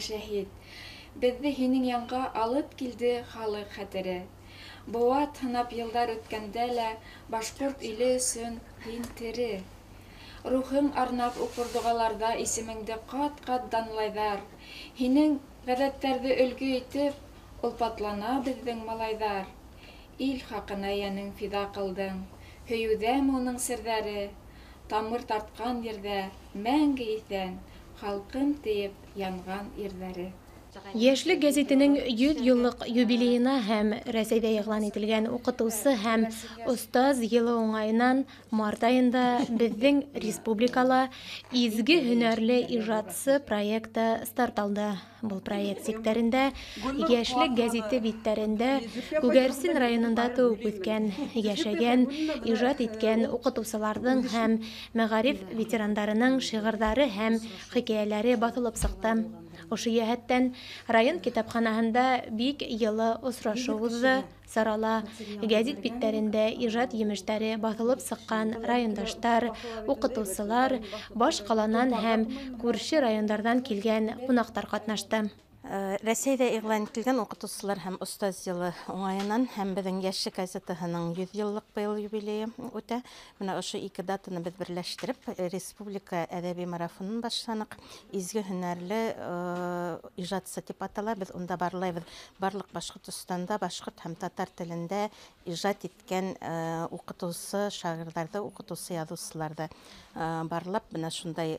шәһид. Беҙҙе һинең янға алып килде халыҡ хәтере. Быуат һынап йылдар үткәндә лә башҡорт иле өсөн һин тере. Рухың арнап уҡыр доғаларҙа исемеңде ҡат-ҡат данлайҙар. Һинең ғәҙәттәрҙе өлгө итеп олпатлана беҙҙең малайҙар. Ил хаҡына йәнең фиҙа ҡылдың, һөйөүҙәме уның серҙәре. Тамыр тартҡан ерҙә мәңге иҫән, халҡым тейеп янған ирҙәре. Йәшлек гәзитенең 100 йыллык юбилейына һәм Рәсәйҙә иғлан ителгән уҡытыусы һәм остаз йылы уңайынан март айында беҙҙең республикала изге һөнәрле ижадсы проекты старт алды. Был проект сиктәрендә Йәшлек гәзите биттәрендә Күгәрсен районында тыуып үҫкән, йәшәгән, ижад иткән уҡытыусыларҙың һәм мәғариф ветерандарының шиғырҙары һәм хикәйәләре баҫылып сыҡты. Ошо йәһәттән район китапханаһында бик йылы осрашыу уҙҙы. Сарала гәзит биттәрендә ижад емештәре баҫылып сыҡҡан райондаштар, уҡытыусылар, баш ҡаланан һәм күрше райондарҙан килгән ҡунаҡтар ҡатнашты. Рәсәйҙә иғлан ителгән уҡытыусылар һәм остаз йылы уңайынан һәм беҙҙең Йәшлек газетаһының 100 йыллыҡ быйыл юбилейы үтә. Менә ошо ике датаны беҙ берләштереп, республика әҙәби марафонын башланыҡ. Изге һөнәрле ижадсы тип атала. Беҙ унда барлайбыҙ барлыҡ Башҡортостанда башҡорт һәм татар телендә ижад иткән уҡытыусы шағирҙарҙы, уҡытыусы яҙыусыларҙы барлап, менә шундай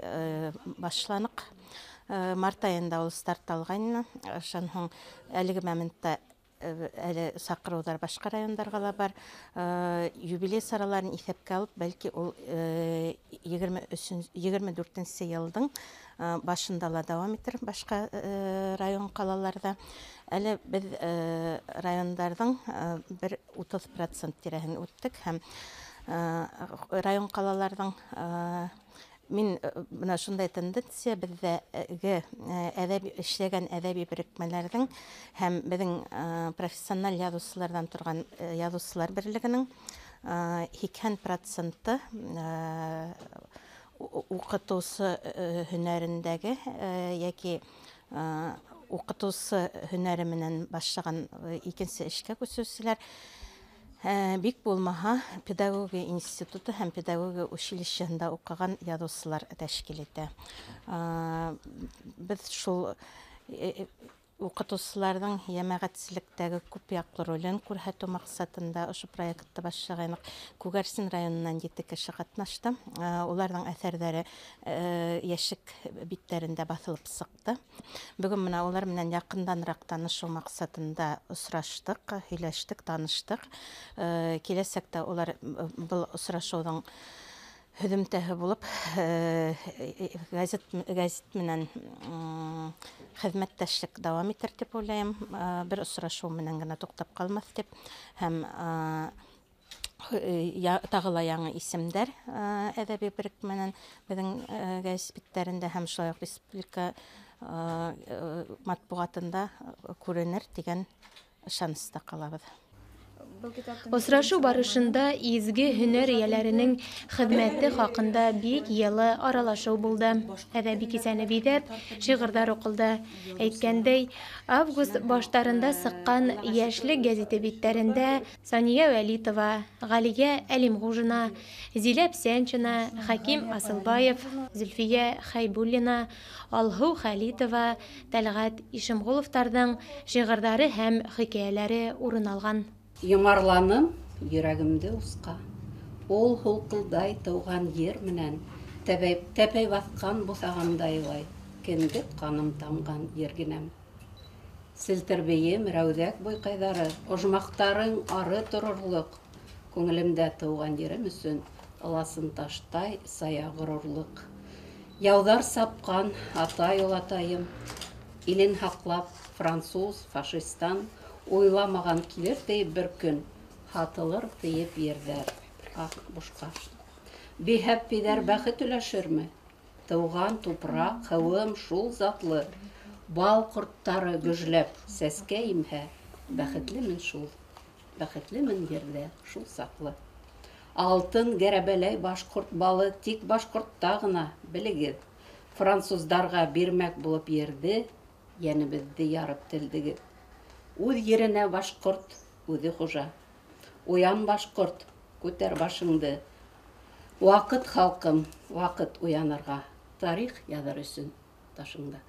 башланыҡ. Март айында ул старт алғайны. Шан һуң әлеге моментта әле саҡырыуҙар башҡа райондарға ла бар. Юбилей сараларын иҫәпкә алып, бәлки ул 24 йылдың башында ла дауам итер башҡа район ҡалаларҙа. Әле беҙ райондарҙың 30% тирәһен үттек һәм район ҡалаларҙың Мин бына шундай тенденция беҙҙәге эшләгән әҙәби берекмәләрҙең һәм беҙҙең профессиональ яҙыусыларҙан торған яҙыусылар берлегенең 80% уҡытыусы һөнәрендәге йәки уҡытыусы һөнәре менән башлаған икенсе эшкә күсеүселәр бик булмаһа педагогия институты һәм педагогия училищеһында уҡыған яҙыусылар тәшкил итә. Беҙ шул уҡытыусыларҙың йәмәғәтселектәге күп яҡлы ролен күрһәтеү маҡсатында ошо проектты башлағайныҡ. Күгәрсен районынан 7 кеше ҡатнашты. Уларҙың әҫәрҙәре Йәшлек биттәрендә баҫылып сыҡты. Бөгөн менә улар менән яҡынданыраҡ танышыу маҡсатында осраштыҡ, һөйләштек, таныштыҡ. Киләсәктә улар был осрашыуҙың һөҙөмтәһе булып, гәзит менән хеҙмәттәшлек дауам итер тип уйлайым. Бер осрашыу менән генә туҡтап ҡалмаҫ тип. Һәм тағы ла яңы исемдәр әҙәби берекмәнән беҙҙең гәзит биттәрендә һәм шулай уҡ республика матбуғатында күренер тигән ышаныста ҡалабыҙ. Осрашыу барышында изге һөнәр эйәләренең хеҙмәте хаҡында бик йылы аралашыу булды. Әҙәби кисәне биҙәп, шиғырҙар уҡылды. Әйткәндәй, август баштарында сыҡҡан Йәшлек гәзите биттәрендә Сания Вәлитова, Ғалиә Әлимғужина, Зиләп Сәнчина, Хаким Асылбаев, Зөлфиә Хәйбуллина, Алһыу Хәлитова, Тәлғәт Ишемғоловтарҙың шиғырҙары һәм хикәйәләре урын алған. Йомарланым йөрәгемде усҡа. Ул һулҡылдай тыуған ер менән тәпәй баҫҡан буҫағымдай вай, кендек ҡаным тамған ергенәм. Селтер-бейем, рәүҙәк бойҡайҙары, ожмаҡтарың ары торорлоҡ. Күңелемдә тыуған ерем өсөн ыласын таштай сая ғорурлыҡ. Яуҙар сапҡан атай-олатайым, илен һаҡлап, француз, фашистан уйламаған килер тейеп бер көн, һатылыр тейеп ерҙәр. Бушҡа. Биһәп биҙәр бәхет өләшерме? Тыуған тупраҡ, һыуым шул затлы. Бал ҡорттары гөжләп, сәскә имһә, бәхетлемен шул. Бәхетлемен ерҙә, шул саҡлы. Алтын гәрәбәләй башҡорт балы тик башҡортта ғына, белегеҙ. Француздарға бирмәк булып ерҙе, йәнебеҙҙе ярып телдегеҙ. Үҙ еренә башҡорт, үҙе хужа. Уян башҡорт, күтәр башыңды. Ваҡыт халҡым, ваҡыт уянырға, тарих яҙыр өсөн ташыңда.